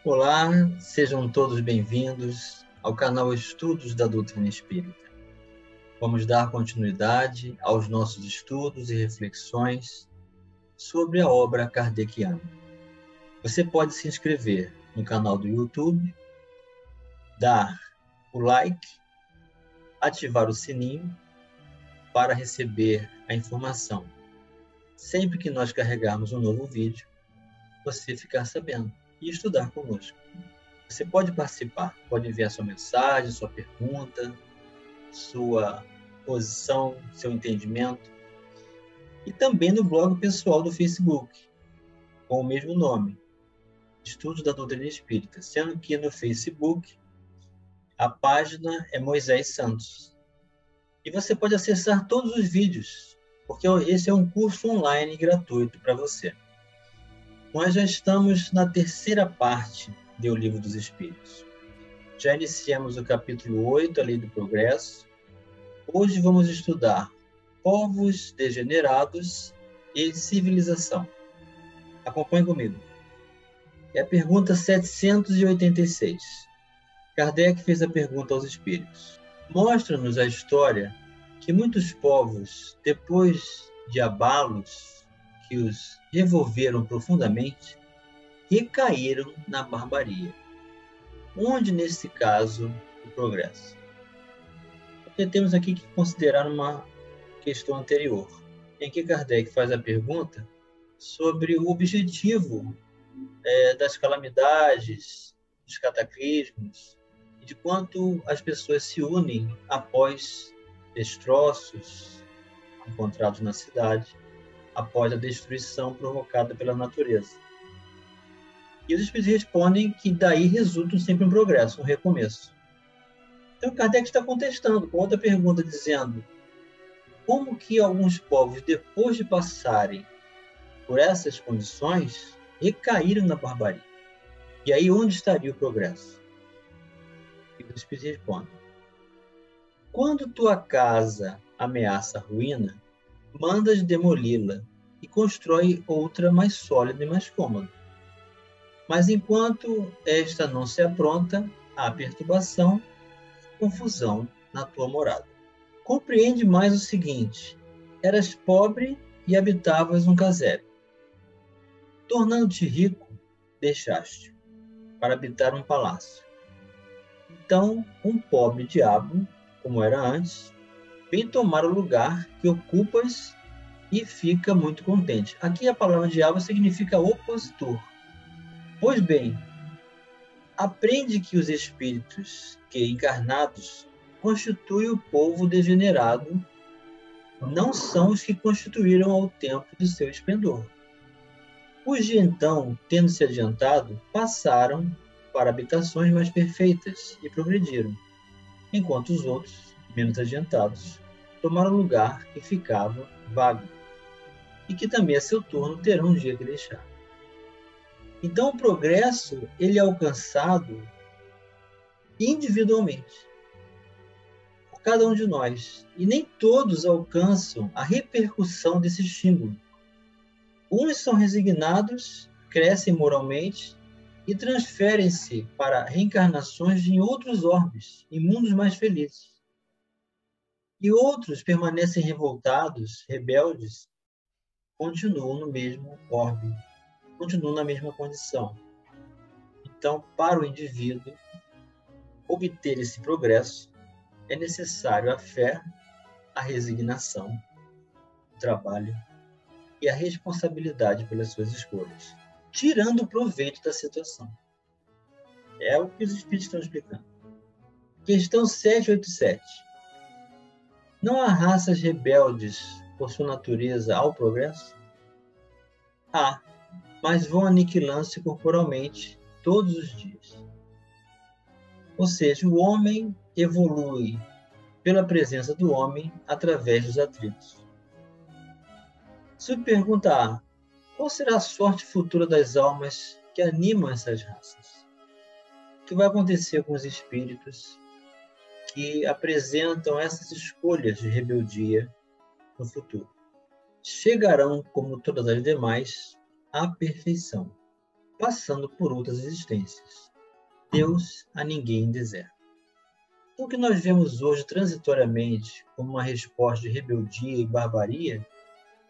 Olá, sejam todos bem-vindos ao canal Estudos da Doutrina Espírita. Vamos dar continuidade aos nossos estudos e reflexões sobre a obra kardeciana. Você pode se inscrever no canal do YouTube, dar o like, ativar o sininho para receber a informação. Sempre que nós carregarmos um novo vídeo, você ficar sabendo e estudar conosco. Você pode participar, pode enviar sua mensagem, sua pergunta, sua posição, seu entendimento. E também no blog pessoal do Facebook, com o mesmo nome, Estudos da Doutrina Espírita, sendo que no Facebook a página é Moisés Santos. E você pode acessar todos os vídeos, porque esse é um curso online gratuito para você. Nós já estamos na terceira parte do Livro dos Espíritos. Já iniciamos o capítulo 8, a Lei do Progresso. Hoje vamos estudar povos degenerados e civilização. Acompanhe comigo. É a pergunta 786. Kardec fez a pergunta aos espíritos. Mostra-nos a história que muitos povos, depois de abalos que os revolveram profundamente, recaíram na barbaria. Onde, nesse caso, o progresso? Porque temos aqui que considerar uma questão anterior, em que Kardec faz a pergunta sobre o objetivo das calamidades, dos cataclismos, e de quanto as pessoas se unem após destroços encontrados na cidade, após a destruição provocada pela natureza. E os espíritos respondem que daí resulta sempre um progresso, um recomeço. Então, Kardec está contestando com outra pergunta, dizendo como que alguns povos, depois de passarem por essas condições, recaíram na barbarie. E aí, onde estaria o progresso? E os espíritos respondem: quando tua casa ameaça a ruína, mandas demoli-la e constrói outra mais sólida e mais cômoda. Mas enquanto esta não se apronta, há perturbação e confusão na tua morada. Compreende mais o seguinte: eras pobre e habitavas um casebre. Tornando-te rico, deixaste para habitar um palácio. Então, um pobre diabo, como era antes, vem tomar o lugar que ocupas e fica muito contente. Aqui a palavra diabo significa opositor. Pois bem, aprende que os espíritos que encarnados constituem o povo degenerado não são os que constituíram ao tempo do seu esplendor. Os de então, tendo se adiantado, passaram para habitações mais perfeitas e progrediram, enquanto os outros, menos adiantados, tomaram lugar que ficava vago, e que também a seu turno terão um dia que deixar. Então o progresso ele é alcançado individualmente, por cada um de nós, e nem todos alcançam a repercussão desse estímulo. Uns são resignados, crescem moralmente e transferem-se para reencarnações em outros orbes, em mundos mais felizes. E outros permanecem revoltados, rebeldes, continuam no mesmo orbe, continuam na mesma condição. Então, para o indivíduo obter esse progresso, é necessário a fé, a resignação, o trabalho e a responsabilidade pelas suas escolhas, tirando o proveito da situação. É o que os espíritos estão explicando. Questão 787. Não há raças rebeldes por sua natureza ao progresso? Há, mas vão aniquilando-se corporalmente todos os dias. Ou seja, o homem evolui pela presença do homem através dos atritos. Subpergunta A. Qual será a sorte futura das almas que animam essas raças? O que vai acontecer com os espíritos que apresentam essas escolhas de rebeldia no futuro? Chegarão, como todas as demais, à perfeição. passando por outras existências. Deus a ninguém deserta. Então, o que nós vemos hoje transitoriamente como uma resposta de rebeldia e barbaria,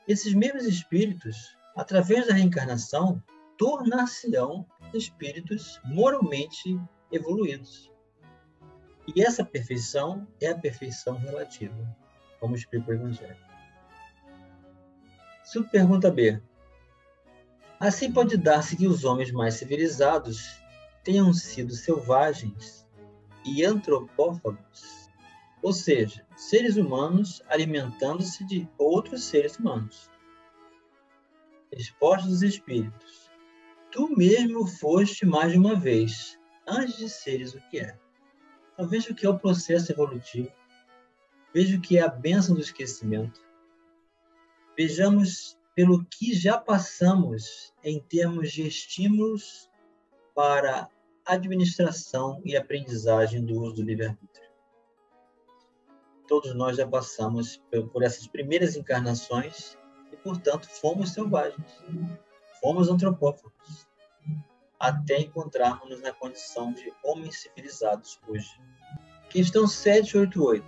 esses mesmos espíritos, através da reencarnação, tornar-se-ão espíritos moralmente evoluídos. E essa perfeição é a perfeição relativa, como explica o Evangelho. Subpergunta B. Assim pode dar-se que os homens mais civilizados tenham sido selvagens e antropófagos, ou seja, seres humanos alimentando-se de outros seres humanos. Resposta dos Espíritos. Tu mesmo foste mais de uma vez, antes de seres o que é. Então veja o que é o processo evolutivo, veja o que é a bênção do esquecimento, vejamos pelo que já passamos em termos de estímulos para administração e aprendizagem do uso do livre-arbítrio. Todos nós já passamos por essas primeiras encarnações e, portanto, fomos selvagens, fomos antropófagos, até encontrarmos-nos na condição de homens civilizados hoje. Questão 788.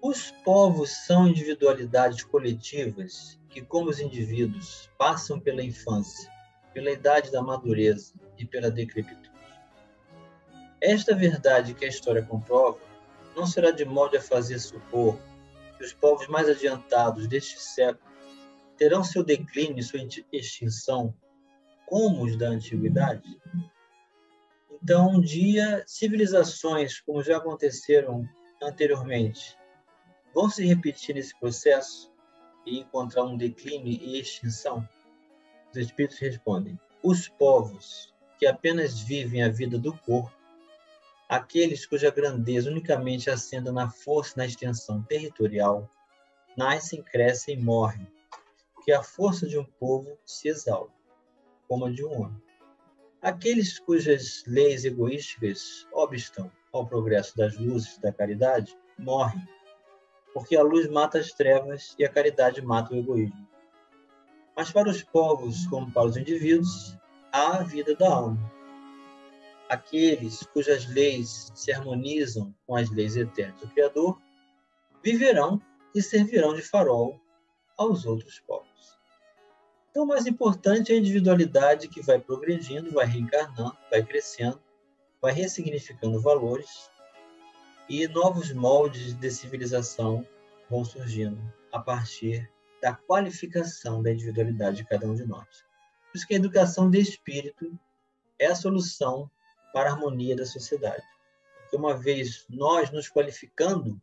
Os povos são individualidades coletivas que, como os indivíduos, passam pela infância, pela idade da madureza e pela decrepitude. Esta verdade que a história comprova não será de modo a fazer supor que os povos mais adiantados deste século terão seu declínio e sua extinção como os da antiguidade? Então, um dia, civilizações, como já aconteceram anteriormente, vão se repetir nesse processo e encontrar um declínio e extinção? Os Espíritos respondem: os povos que apenas vivem a vida do corpo, aqueles cuja grandeza unicamente assenta na força e na extensão territorial, nascem, crescem e morrem, porque a força de um povo se exalta, como a de um homem. Aqueles cujas leis egoísticas obstam ao progresso das luzes da caridade, morrem, porque a luz mata as trevas e a caridade mata o egoísmo. Mas para os povos, como para os indivíduos, há a vida da alma. Aqueles cujas leis se harmonizam com as leis eternas do Criador, viverão e servirão de farol aos outros povos. Então, o mais importante é a individualidade que vai progredindo, vai reencarnando, vai crescendo, vai ressignificando valores e novos moldes de civilização vão surgindo a partir da qualificação da individualidade de cada um de nós. Por isso que a educação de espírito é a solução para a harmonia da sociedade. Porque uma vez nós nos qualificando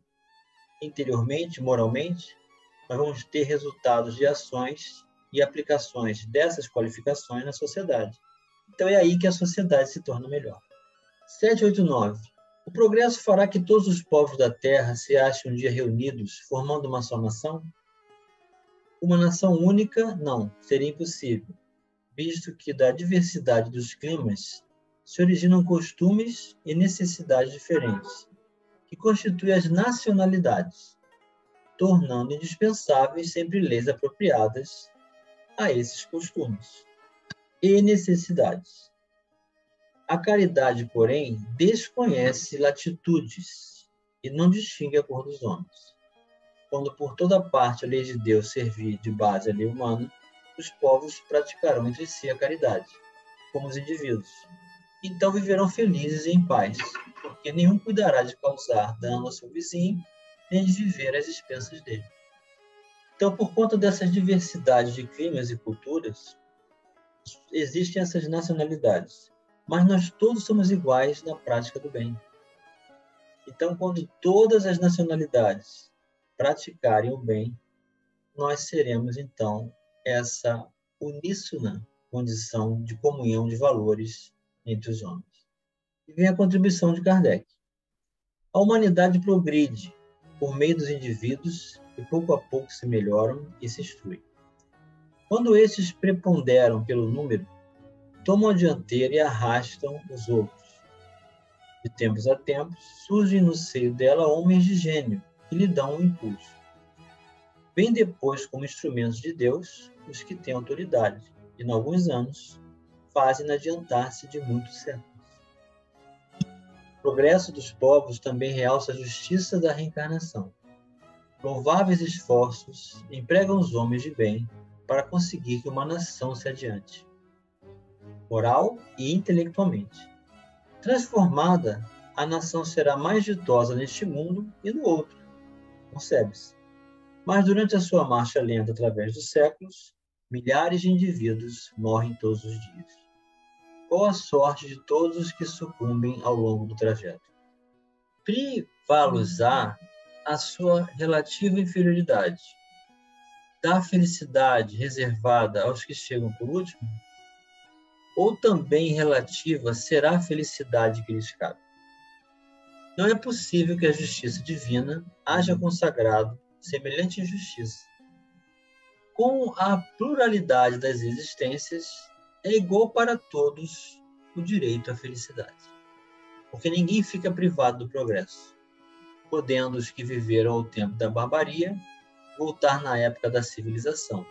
interiormente, moralmente, nós vamos ter resultados de ações e aplicações dessas qualificações na sociedade. Então é aí que a sociedade se torna melhor. 789. O progresso fará que todos os povos da Terra se achem um dia reunidos, formando uma só nação? Uma nação única, não, seria impossível, visto que da diversidade dos climas se originam costumes e necessidades diferentes, que constituem as nacionalidades, tornando indispensáveis sempre leis apropriadas a esses costumes e necessidades. A caridade, porém, desconhece latitudes e não distingue a cor dos homens. Quando por toda parte a lei de Deus servir de base à lei humana, os povos praticarão entre si a caridade, como os indivíduos. Então viverão felizes e em paz, porque nenhum cuidará de causar dano ao seu vizinho, nem de viver às expensas dele. Então, por conta dessas diversidades de climas e culturas, existem essas nacionalidades, mas nós todos somos iguais na prática do bem. Então, quando todas as nacionalidades praticarem o bem, nós seremos, então, essa uníssona condição de comunhão de valores entre os homens. E vem a contribuição de Kardec. A humanidade progride por meio dos indivíduos que pouco a pouco se melhoram e se instruem. Quando estes preponderam pelo número, tomam a dianteira e arrastam os outros. De tempos a tempos, surgem no seio dela homens de gênio, que lhe dão um impulso. Vêm depois, como instrumentos de Deus, os que têm autoridade, e, em alguns anos, fazem adiantar-se de muitos séculos. O progresso dos povos também realça a justiça da reencarnação. Louváveis esforços empregam os homens de bem para conseguir que uma nação se adiante, moral e intelectualmente. Transformada, a nação será mais ditosa neste mundo e no outro, concebe-se. Mas durante a sua marcha lenta através dos séculos, milhares de indivíduos morrem todos os dias. Qual a sorte de todos os que sucumbem ao longo do trajeto? Privá-los-á a sua relativa inferioridade, da felicidade reservada aos que chegam por último? Ou também relativa será a felicidade que lhes cabe? Não é possível que a justiça divina haja consagrado semelhante injustiça. Com a pluralidade das existências, é igual para todos o direito à felicidade, porque ninguém fica privado do progresso, podendo os que viveram ao tempo da barbaria voltar na época da civilização,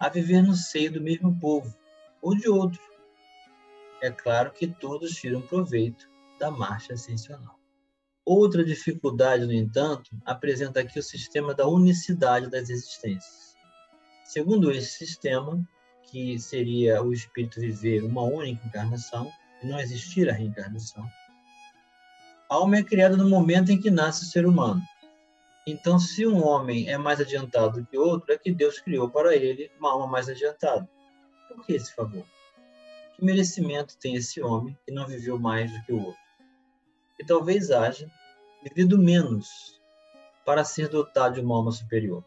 a viver no seio do mesmo povo ou de outro. É claro que todos tiram proveito da marcha ascensional. Outra dificuldade, no entanto, apresenta aqui o sistema da unicidade das existências. Segundo esse sistema, que seria o espírito viver uma única encarnação e não existir a reencarnação, a alma é criada no momento em que nasce o ser humano. Então, se um homem é mais adiantado do que outro, é que Deus criou para ele uma alma mais adiantada. Por que esse favor? Que merecimento tem esse homem que não viveu mais do que o outro? Que talvez haja vivido menos para ser dotado de uma alma superior.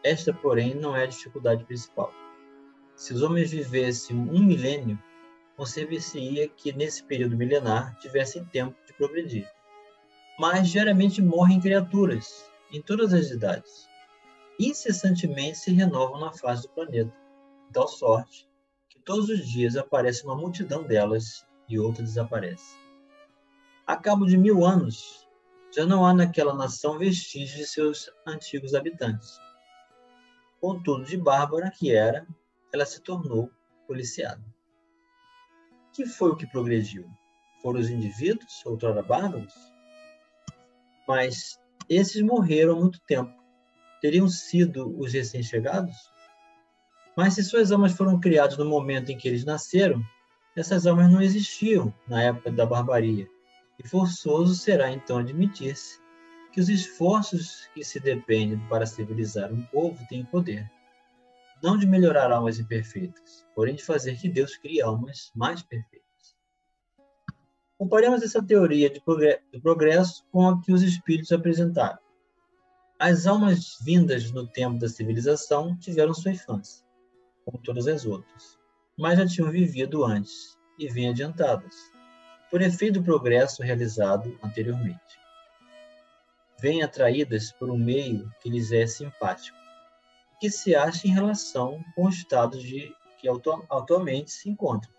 Esta, porém, não é a dificuldade principal. Se os homens vivessem 1 milênio, conceber-se-ia que nesse período milenar tivessem tempo de progredir. Mas diariamente morrem criaturas, em todas as idades. Incessantemente se renovam na face do planeta, de tal sorte que todos os dias aparece uma multidão delas e outra desaparece. A cabo de 1000 anos, já não há naquela nação vestígios de seus antigos habitantes. Contudo, de bárbara que era, ela se tornou policiada. Que foi o que progrediu? Foram os indivíduos, outrora bárbaros? Mas esses morreram há muito tempo. Teriam sido os recém-chegados? Mas se suas almas foram criadas no momento em que eles nasceram, essas almas não existiam na época da barbaria. E forçoso será então admitir-se que os esforços que se dependem para civilizar um povo têm poder, não de melhorar almas imperfeitas, porém de fazer que Deus crie almas mais perfeitas. Comparemos essa teoria do progresso com a que os espíritos apresentaram. As almas vindas no tempo da civilização tiveram sua infância, como todas as outras, mas já tinham vivido antes e vêm adiantadas, por efeito do progresso realizado anteriormente. Vêm atraídas por um meio que lhes é simpático, que se acha em relação com o estado de que atualmente se encontram.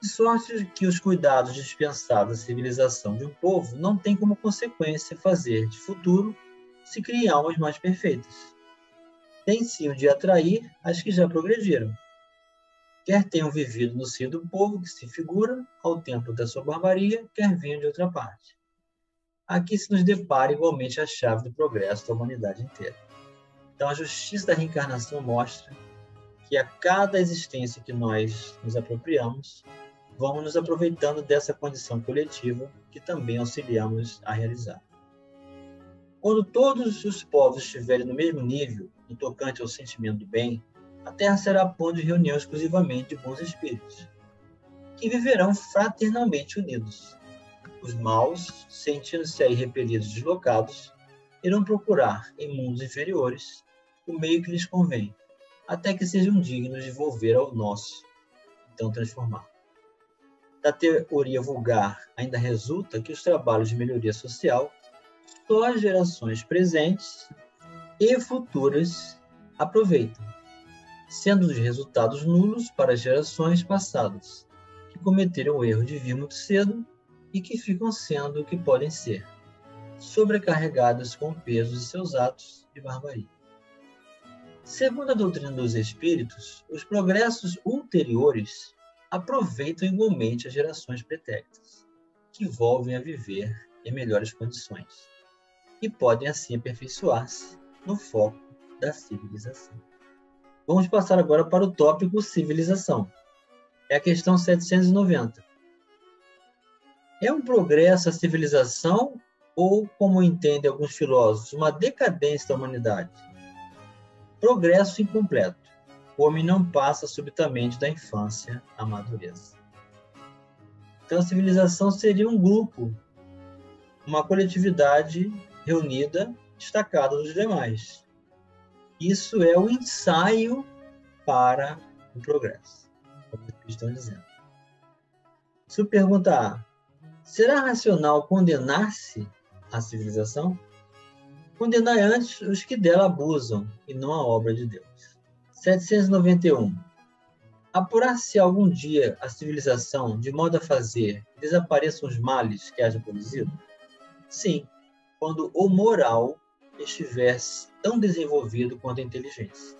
De sorte que os cuidados dispensados à civilização de um povo não têm como consequência fazer de futuro se criem almas mais perfeitas. Tem sim o de atrair as que já progrediram, quer tenham vivido no seio do povo que se figura ao tempo da sua barbaria, quer venham de outra parte. Aqui se nos depara igualmente a chave do progresso da humanidade inteira. Então, a justiça da reencarnação mostra que a cada existência que nós nos apropriamos, vamos nos aproveitando dessa condição coletiva que também auxiliamos a realizar. Quando todos os povos estiverem no mesmo nível, no tocante ao sentimento do bem, a Terra será ponto de reunião exclusivamente de bons espíritos, que viverão fraternalmente unidos. Os maus, sentindo-se aí repelidos e deslocados, irão procurar, em mundos inferiores, o meio que lhes convém, até que sejam dignos de volver ao nosso, então transformar. Da teoria vulgar ainda resulta que os trabalhos de melhoria social só as gerações presentes e futuras aproveitam, sendo os resultados nulos para as gerações passadas, que cometeram o erro de vir muito cedo e que ficam sendo o que podem ser, sobrecarregadas com o peso de seus atos de barbaria. Segundo a doutrina dos espíritos, os progressos ulteriores aproveitam igualmente as gerações pretéritas, que volvem a viver em melhores condições, e podem assim aperfeiçoar-se no foco da civilização. Vamos passar agora para o tópico civilização. É a questão 790. É um progresso a civilização ou, como entendem alguns filósofos, uma decadência da humanidade? Progresso incompleto. O homem não passa subitamente da infância à madureza. Então, a civilização seria um grupo, uma coletividade reunida, destacada dos demais. Isso é o ensaio para o progresso, como eles estão dizendo. Subpergunta A. Será racional condenar-se à civilização? Condenar antes os que dela abusam, e não a obra de Deus. 791. Apurar-se algum dia a civilização de modo a fazer que desapareçam os males que haja produzido? Sim, quando o moral estiver tão desenvolvido quanto a inteligência.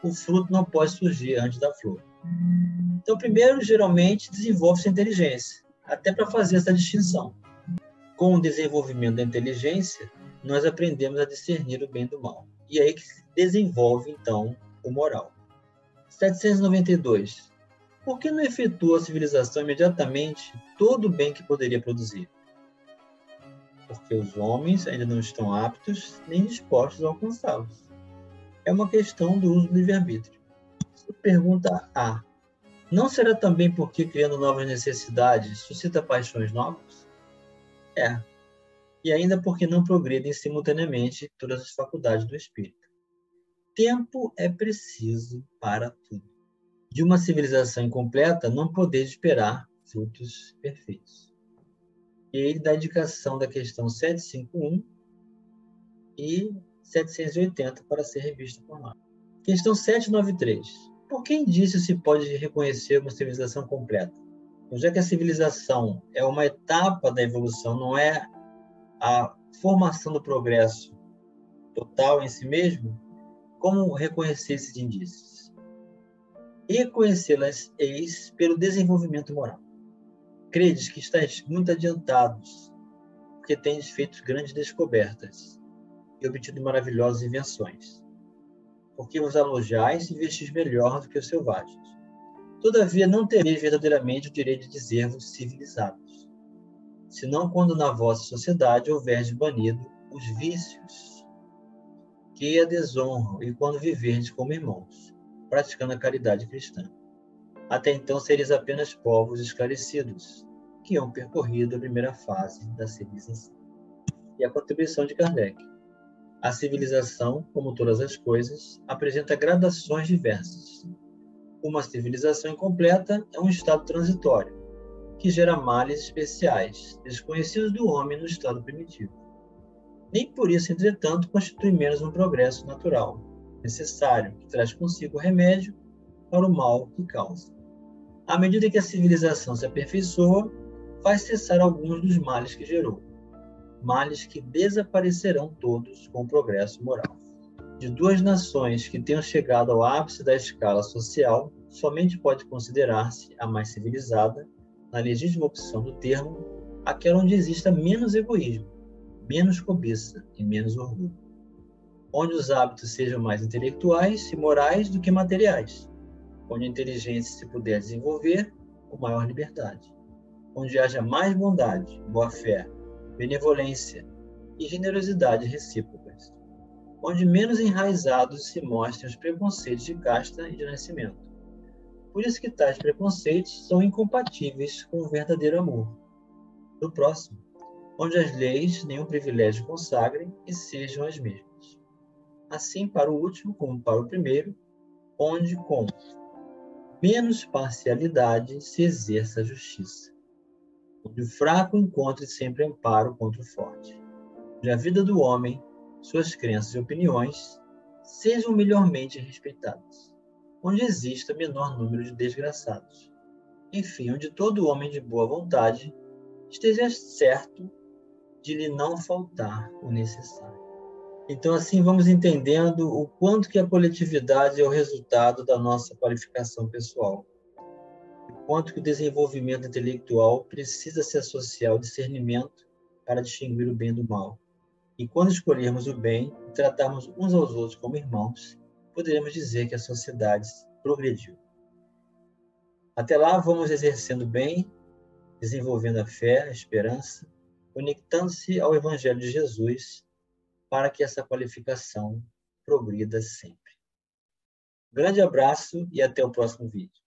O fruto não pode surgir antes da flor. Então, primeiro, geralmente, desenvolve-se a inteligência, até para fazer essa distinção. Com o desenvolvimento da inteligência, nós aprendemos a discernir o bem do mal. E aí que se desenvolve, então, o moral. 792. Por que não efetua a civilização imediatamente todo o bem que poderia produzir? Porque os homens ainda não estão aptos nem dispostos a alcançá-los. É uma questão do uso do livre-arbítrio. Pergunta A. Não será também porque, criando novas necessidades, suscita paixões novas? É. E ainda porque não progridem simultaneamente todas as faculdades do espírito. Tempo é preciso para tudo. De uma civilização incompleta, não podeis esperar frutos perfeitos. E ele dá a indicação da questão 751 e 780 para ser revista por nós. Questão 793. Por que indício se pode reconhecer uma civilização completa? Então, já que a civilização é uma etapa da evolução, não é a formação do progresso total em si mesmo, como reconhecer esses indícios? Reconhecê-las eis pelo desenvolvimento moral. Credes que estáis muito adiantados, porque tendes feito grandes descobertas e obtido maravilhosas invenções, porque vos alojais e vestis melhor do que os selvagens. Todavia não tereis verdadeiramente o direito de dizer-vos civilizados, senão quando na vossa sociedade houverdes banido os vícios que a desonram e quando viverdes como irmãos, praticando a caridade cristã. Até então sereis apenas povos esclarecidos, que hão percorrido a primeira fase da civilização. E a contribuição de Kardec. A civilização, como todas as coisas, apresenta gradações diversas. Uma civilização incompleta é um estado transitório, que gera males especiais, desconhecidos do homem no estado primitivo. Nem por isso, entretanto, constitui menos um progresso natural, necessário, que traz consigo remédio para o mal que causa. À medida que a civilização se aperfeiçoa, faz cessar alguns dos males que gerou, males que desaparecerão todos com o progresso moral. De duas nações que tenham chegado ao ápice da escala social, somente pode considerar-se a mais civilizada, na legítima opção do termo, aquela onde exista menos egoísmo, menos cobiça e menos orgulho. Onde os hábitos sejam mais intelectuais e morais do que materiais. Onde a inteligência se puder desenvolver com maior liberdade. Onde haja mais bondade, boa-fé, benevolência e generosidade recíprocas. Onde menos enraizados se mostrem os preconceitos de casta e de nascimento. Por isso que tais preconceitos são incompatíveis com o verdadeiro amor do próximo, onde as leis nenhum privilégio consagrem e sejam as mesmas. Assim, para o último como para o primeiro, onde com menos parcialidade se exerça a justiça, onde o fraco encontre sempre amparo contra o forte, onde a vida do homem, suas crenças e opiniões sejam melhormente respeitadas, onde exista menor número de desgraçados. Enfim, onde todo homem de boa vontade esteja certo de lhe não faltar o necessário. Então, assim, vamos entendendo o quanto que a coletividade é o resultado da nossa qualificação pessoal. O quanto que o desenvolvimento intelectual precisa se associar ao discernimento para distinguir o bem do mal. E quando escolhermos o bem e tratarmos uns aos outros como irmãos, poderemos dizer que a sociedade progrediu. Até lá, vamos exercendo bem, desenvolvendo a fé, a esperança, conectando-se ao Evangelho de Jesus, para que essa qualificação progrida sempre. Grande abraço e até o próximo vídeo.